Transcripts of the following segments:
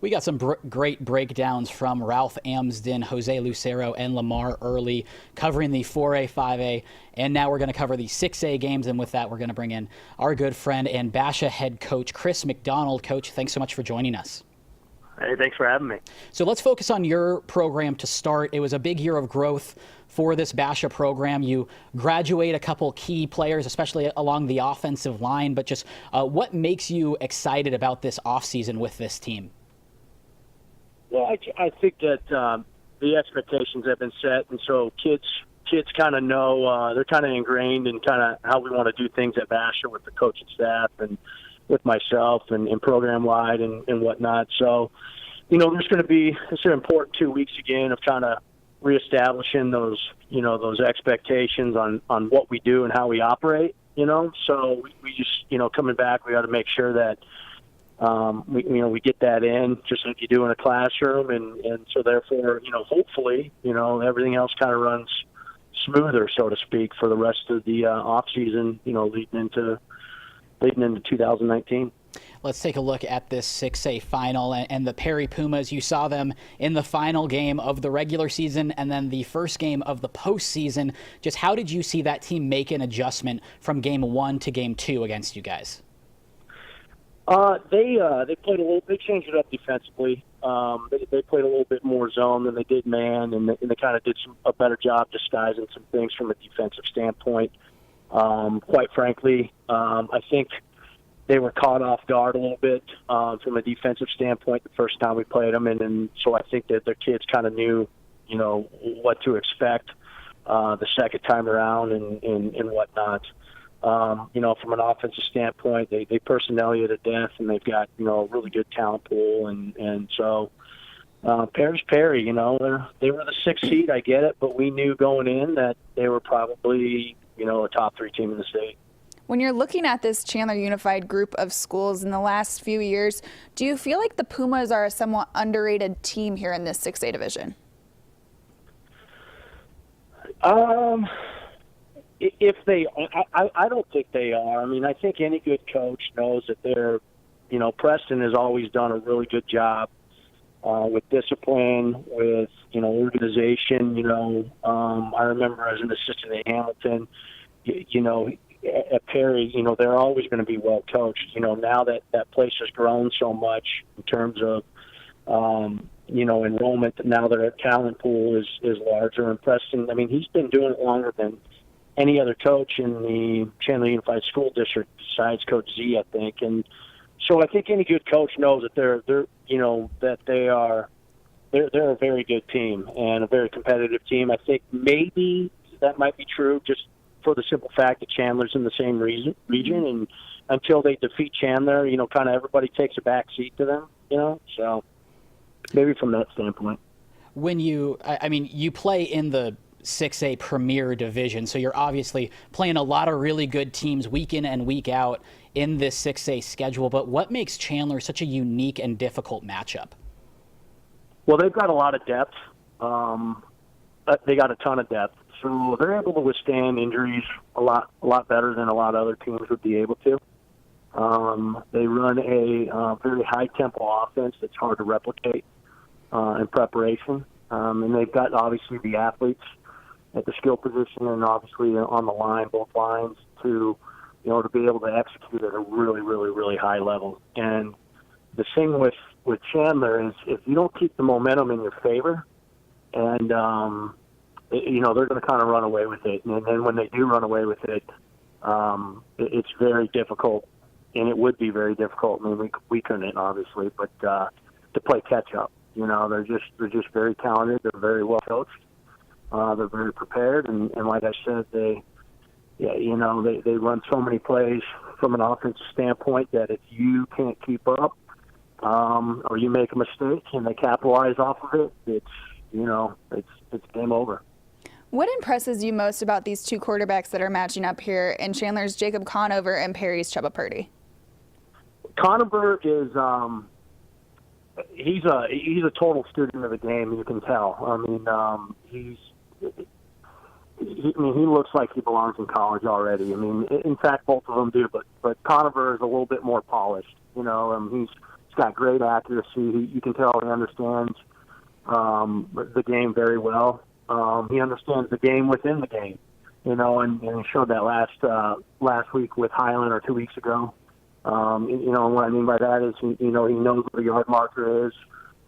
We got some great breakdowns from Ralph Amsden, Jose Lucero, and Lamar Early covering the 4A, 5A, and now we're going to cover the 6A games, and with that, we're going to bring in our good friend and Basha head coach, Chris McDonald. Coach, thanks so much for joining us. Hey, thanks for having me. So let's focus on your program to start. It was a big year of growth for this Basha program. You graduate a couple key players, especially along the offensive line, but just what makes you excited about this offseason with this team? Well, I think that the expectations have been set, and so kids kind of know they're kind of ingrained in kind of how we want to do things at Basha with the coaching staff and with myself and program wide and whatnot. So, there's going to be it's an important 2 weeks again of kind of reestablishing those expectations on what we do and how we operate. So we just coming back, we got to make sure that. We get that in just like you do in a classroom, and so therefore, hopefully, everything else kind of runs smoother, so to speak, for the rest of the off season, leading into 2019. Let's take a look at this 6A final and the Perry Pumas. You saw them in the final game of the regular season and then the first game of the postseason. Just how did you see that team make an adjustment from game 1 to game 2 against you guys? They played a little. They changed it up defensively. They played a little bit more zone than they did man, and they kind of did a better job disguising some things from a defensive standpoint. Quite frankly, I think they were caught off guard a little bit from a defensive standpoint the first time we played them, and so I think that their kids kind of knew, what to expect the second time around and whatnot. From an offensive standpoint, they personnel you to death, and they've got, a really good talent pool. And so Perry's Perry, they were the 6th seed, I get it, but we knew going in that they were probably, a top 3 team in the state. When you're looking at this Chandler Unified group of schools in the last few years, do you feel like the Pumas are a somewhat underrated team here in this 6A division? If they, I don't think they are. I mean, I think any good coach knows that they're, Preston has always done a really good job with discipline, with, organization. I remember as an assistant at Hamilton, at Perry, they're always going to be well coached. Now that place has grown so much in terms of, enrollment, now their talent pool is larger. And Preston, I mean, he's been doing it longer than any other coach in the Chandler Unified School District besides Coach Z, I think. And so I think any good coach knows that they're a very good team and a very competitive team. I think maybe that might be true just for the simple fact that Chandler's in the same region, and until they defeat Chandler, kind of everybody takes a back seat to them, so maybe from that standpoint. When you play in the 6A Premier Division, so you're obviously playing a lot of really good teams week in and week out in this 6A schedule, but what makes Chandler such a unique and difficult matchup? Well, they've got a lot of depth. They got a ton of depth, so they're able to withstand injuries a lot better than a lot of other teams would be able to. They run a very high-tempo offense that's hard to replicate in preparation, and they've got obviously the athletes at the skill position and obviously on the line, both lines, to be able to execute at a really, really, really high level. And the thing with Chandler is if you don't keep the momentum in your favor, and they're going to kind of run away with it. And then when they do run away with it, it's very difficult, and it would be very difficult. I mean, we couldn't obviously, but to play catch up. They're just very talented. They're very well coached. They're very prepared, and like I said, they run so many plays from an offensive standpoint that if you can't keep up, or you make a mistake and they capitalize off of it, it's game over. What impresses you most about these two quarterbacks that are matching up here in Chandler's Jacob Conover and Perry's Chuba Purdy? Conover is he's a total student of the game. You can tell. I mean, he looks like he belongs in college already. I mean, in fact, both of them do. But Conover is a little bit more polished. He's He's got great accuracy. You can tell he understands the game very well. He understands the game within the game, and he showed that last week with Highland or 2 weeks ago. And what I mean by that is, he knows what a yard marker is.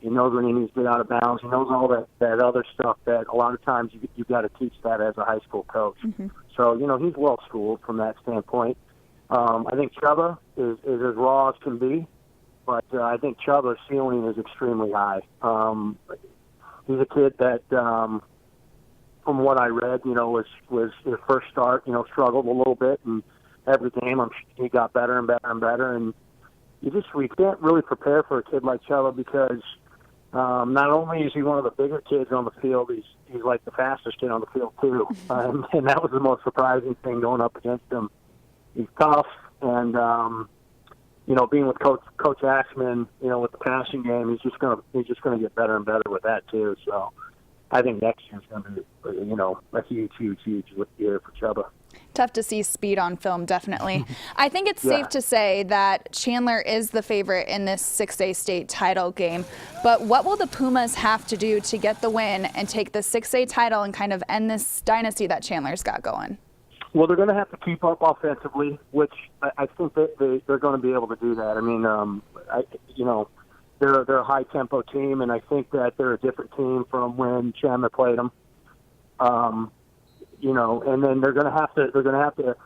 He knows when he needs to get out of bounds. He knows all that other stuff that a lot of times you've got to teach that as a high school coach. Mm-hmm. So, he's well schooled from that standpoint. I think Chubba is as raw as can be, but I think Chubba's ceiling is extremely high. He's a kid that, from what I read, was his first start, struggled a little bit, and every game he got better and better and better. And we can't really prepare for a kid like Chubba because not only is he one of the bigger kids on the field, he's like the fastest kid on the field too, and that was the most surprising thing going up against him. He's tough, and being with Coach Axman, with the passing game, he's just gonna get better and better with that too. So I think next year's gonna be a huge year for Chubba. Tough to see speed on film, definitely. I think it's safe to say that Chandler is the favorite in this 6A state title game. But what will the Pumas have to do to get the win and take the 6A title and kind of end this dynasty that Chandler's got going? Well, they're going to have to keep up offensively, which I think that they're going to be able to do that. I mean, they're a high tempo team, and I think that they're a different team from when Chandler played them. And then they're going to have to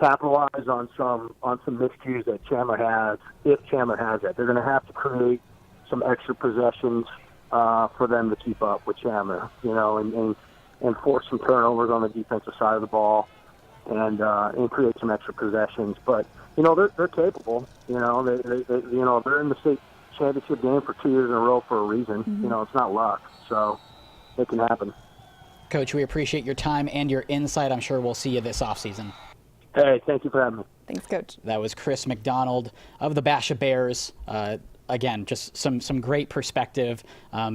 capitalize on some miscues that Chandler has, if Chandler has it. They're going to have to create some extra possessions for them to keep up with Chandler, and force some turnovers on the defensive side of the ball, and create some extra possessions. But they're capable. They're in the state championship game for 2 years in a row for a reason. Mm-hmm. It's not luck, so it can happen. Coach, we appreciate your time and your insight. I'm sure we'll see you this offseason. Hey, thank you for having me. Thanks, Coach. That was Chris McDonald of the Basha Bears. Again, just some great perspective.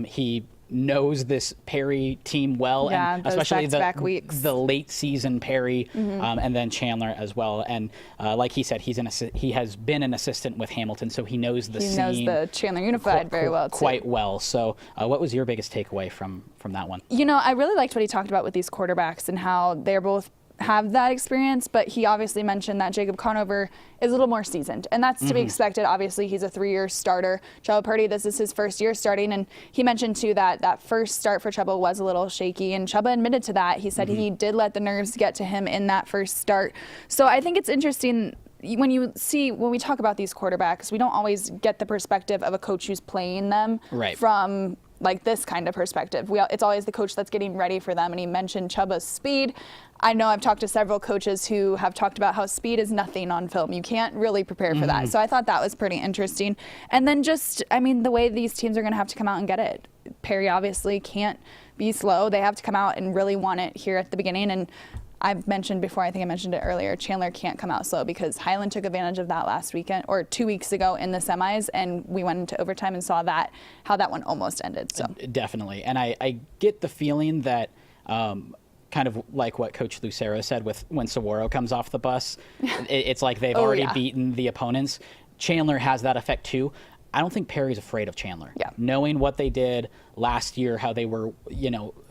He knows this Perry team well, and especially the late season Perry, and then Chandler as well. And like he said, he has been an assistant with Hamilton, so he knows the scene. He knows the Chandler Unified very well, too. Quite well. So what was your biggest takeaway from that one? I really liked what he talked about with these quarterbacks and how they're both have that experience, but he obviously mentioned that Jacob Conover is a little more seasoned, and that's to be expected. Obviously, he's a 3-year starter. Chubba Purdy, this is his first year starting, and he mentioned too that first start for Chubba was a little shaky, and Chubba admitted to that. He said he did let the nerves get to him in that first start. So I think it's interesting when we talk about these quarterbacks, we don't always get the perspective of a coach who's playing them from like this kind of perspective. It's always the coach that's getting ready for them, and he mentioned Chubba's speed. I know I've talked to several coaches who have talked about how speed is nothing on film. You can't really prepare for that. So I thought that was pretty interesting. And then the way these teams are going to have to come out and get it. Perry obviously can't be slow. They have to come out and really want it here at the beginning. And I've mentioned before, I think I mentioned it earlier, Chandler can't come out slow because Highland took advantage of that last weekend or 2 weeks ago in the semis, and we went into overtime and saw how that one almost ended. So definitely. And I get the feeling that kind of like what Coach Lucero said with when Saguaro comes off the bus, it's like they've already beaten the opponents. Chandler has that effect too. I don't think Perry's afraid of Chandler. Yeah. Knowing what they did last year, how they were,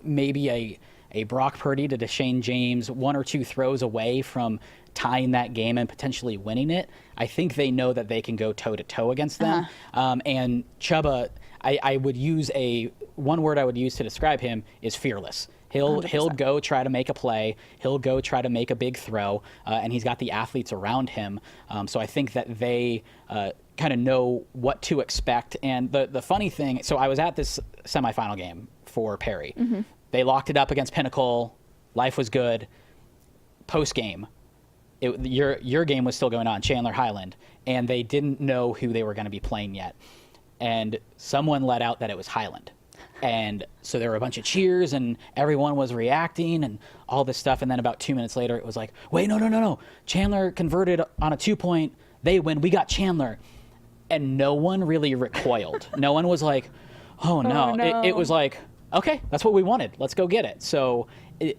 maybe a Brock Purdy to Deshane James, 1 or 2 throws away from tying that game and potentially winning it. I think they know that they can go toe-to-toe against them. And Chubba, I would use one word I would use to describe him is fearless. He'll go try to make a play. He'll go try to make a big throw, and he's got the athletes around him. So I think that they kind of know what to expect. And the funny thing, so I was at this semifinal game for Perry. They locked it up against Pinnacle. Life was good. Post-game, your game was still going on, Chandler Highland, and they didn't know who they were going to be playing yet. And someone let out that it was Highland. And so there were a bunch of cheers, and everyone was reacting and all this stuff. And then about 2 minutes later, it was like, wait, no. Chandler converted on a 2-point. They win. We got Chandler. And no one really recoiled. No one was like, oh, no. It was like, okay, that's what we wanted. Let's go get it. So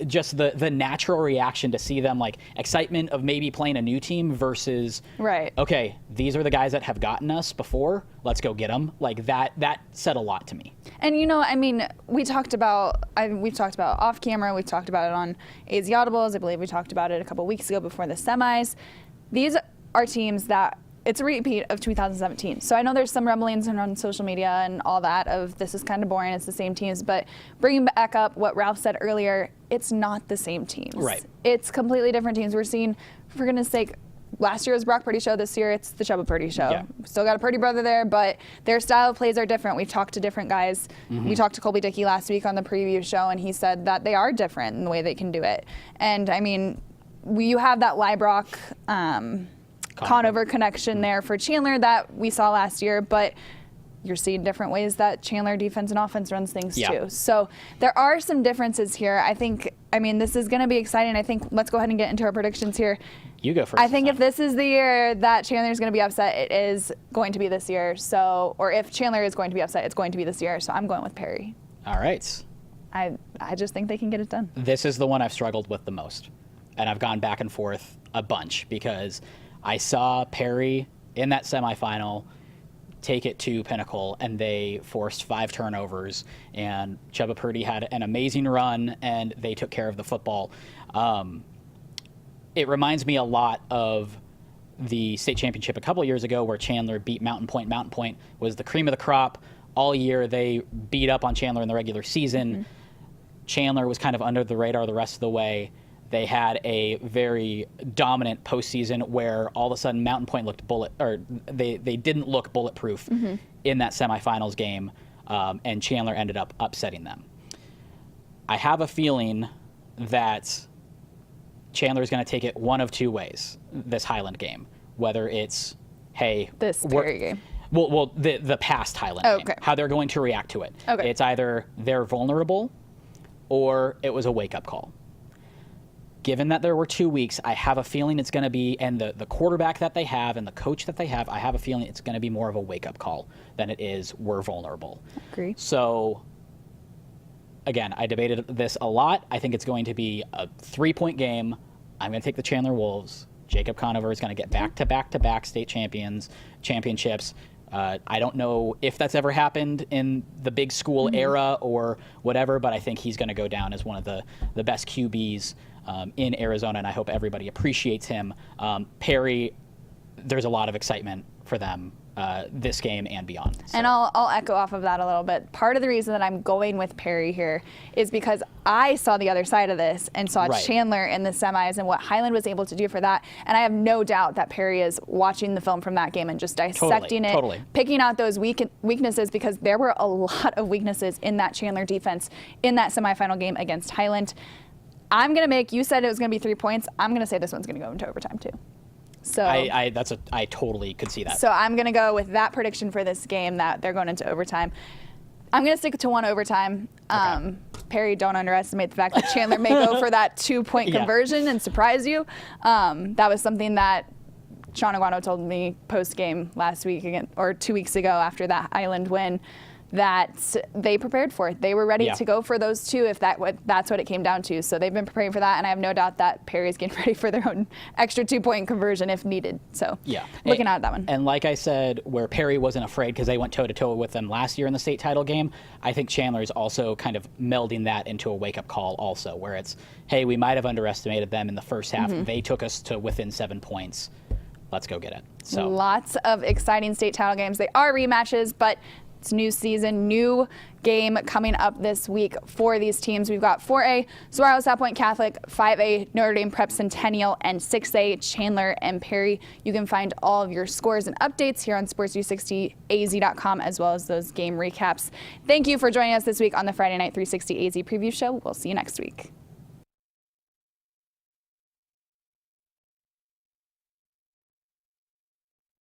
just the natural reaction to see them, like excitement of maybe playing a new team versus, right, okay, these are the guys that have gotten us before. Let's go get them. Like that said a lot to me. And I mean, we've talked about off camera. We've talked about it on AZ Audibles. I believe we talked about it a couple weeks ago before the semis. These are teams that it's a repeat of 2017. So I know there's some rumblings on social media and all that of this is kind of boring, it's the same teams, but bringing back up what Ralph said earlier, it's not the same teams. Right. It's completely different teams. We're seeing, for goodness sake, last year was Brock Purdy show, this year it's the Chuba Purdy show. Yeah. Still got a Purdy brother there, but their style of plays are different. We've talked to different guys. We talked to Colby Dickey last week on the preview show, and he said that they are different in the way they can do it. And I mean, you have that Liebrock, Conover connection there for Chandler that we saw last year, but you're seeing different ways that Chandler defense and offense runs things too. So there are some differences here. I mean, this is going to be exciting. I think let's go ahead and get into our predictions here. You go first. I think if this is the year that Chandler is going to be upset, it is going to be this year. So, or if Chandler is going to be upset, it's going to be this year. So I'm going with Perry. All right. I just think they can get it done. This is the one I've struggled with the most, and I've gone back and forth a bunch because I saw Perry in that semifinal take it to Pinnacle, and they forced 5 turnovers, and Chuba Purdy had an amazing run, and they took care of the football. It reminds me a lot of the state championship a couple years ago where Chandler beat Mountain Point. Mountain Point was the cream of the crop. All year they beat up on Chandler in the regular season. Chandler was kind of under the radar the rest of the way. They had a very dominant postseason where all of a sudden Mountain Point looked they didn't look bulletproof in that semifinals game, and Chandler ended up upsetting them. I have a feeling that Chandler is going to take it one of two ways this Highland game, whether it's, hey, This Perry game. Well, the past Highland game, how they're going to react to it. Okay. It's either they're vulnerable or it was a wake-up call. Given that there were 2 weeks, I have a feeling it's going to be, and the quarterback that they have and the coach that they have, I have a feeling it's going to be more of a wake-up call than it is we're vulnerable. Agree. So, again, I debated this a lot. I think it's going to be a 3-point game. I'm going to take the Chandler Wolves. Jacob Conover is going to get back-to-back state championships. I don't know if that's ever happened in the big school era or whatever, but I think he's going to go down as one of the best QBs in Arizona, and I hope everybody appreciates him. Perry, there's a lot of excitement for them this game and beyond. So. And I'll echo off of that a little bit. Part of the reason that I'm going with Perry here is because I saw the other side of this and saw Chandler in the semis and what Highland was able to do for that. And I have no doubt that Perry is watching the film from that game and just dissecting it, picking out those weaknesses, because there were a lot of weaknesses in that Chandler defense in that semifinal game against Highland. I'm going to make, you said it was going to be 3 points. I'm going to say this one's going to go into overtime too. So I totally could see that. So I'm going to go with that prediction for this game, that they're going into overtime. I'm going to stick to one overtime. Okay. Perry, don't underestimate the fact that Chandler may go for that 2-point conversion and surprise you. That was something that Sean Aguano told me post-game last week, or 2 weeks ago after that Island win, that they prepared for it. They were ready to go for those two if that's what it came down to. So they've been preparing for that, and I have no doubt that Perry's getting ready for their own extra 2-point conversion if needed. So looking at that one. And like I said, where Perry wasn't afraid because they went toe-to-toe with them last year in the state title game, I think Chandler's also kind of melding that into a wake-up call also, where it's, hey, we might have underestimated them in the first half. They took us to within 7 points. Let's go get it. So lots of exciting state title games. They are rematches, but it's new season, new game coming up this week for these teams. We've got 4A, Saguaro South Point Catholic, 5A, Notre Dame Prep Centennial, and 6A, Chandler and Perry. You can find all of your scores and updates here on sports360az.com, as well as those game recaps. Thank you for joining us this week on the Friday Night 360 AZ Preview Show. We'll see you next week.